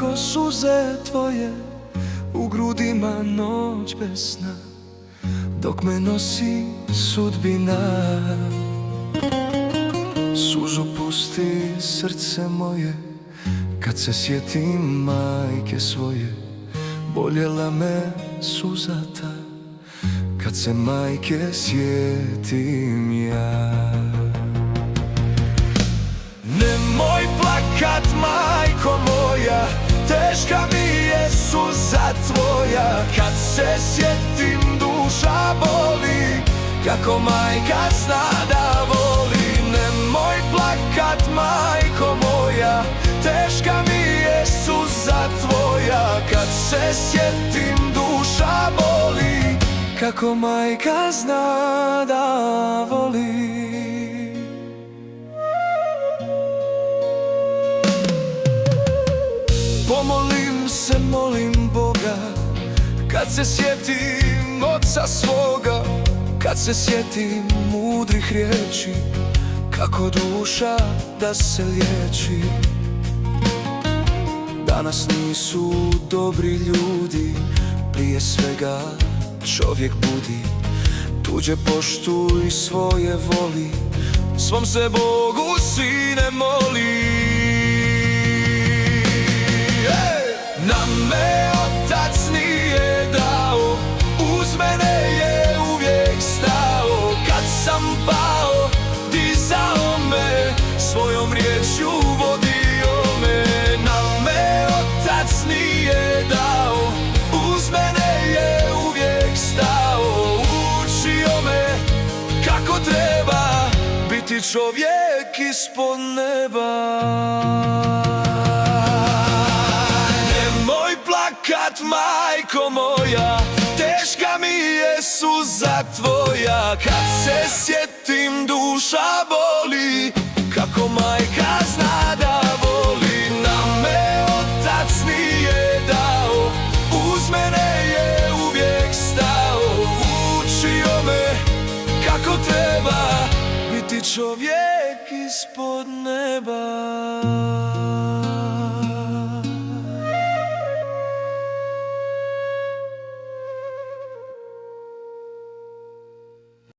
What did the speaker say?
ko suze tvoje u grudima noć bez sna, dok me nosi sudbina. Suzu pusti srce moje kad se sjetim majke svoje, boljela me suza ta kad se majke sjetim ja. Nemoj plakat, majko moja, teška mi je suza tvoja. Kad se sjetim duša boli, kako majka zna da voli. Nemoj plakat, majko moja, teška mi je suza tvoja. Kad se sjetim duša boli, kako majka zna da voli. Pomolim se, molim Boga, kad se sjetim oca svoga, kad se sjetim mudrih riječi, kako duša da se liječi. Danas nisu dobri ljudi, prije svega čovjek budi. Tuđe poštuj, svoje voli, svom se Bogu sine moli. Nam me otac nije dao, uz mene je uvijek stao. Kad sam pao, dizao me, svojom riječju vodio me. Nam me otac nije dao, uz mene je uvijek stao. Učio me kako treba biti čovjek ispod neba. Kad majko moja, teška mi je suza tvoja. Kad se sjetim duša boli, kako majka zna da voli. Nam me otac nije dao, uz mene je uvijek stao. Učio me kako treba biti čovjek ispod neba.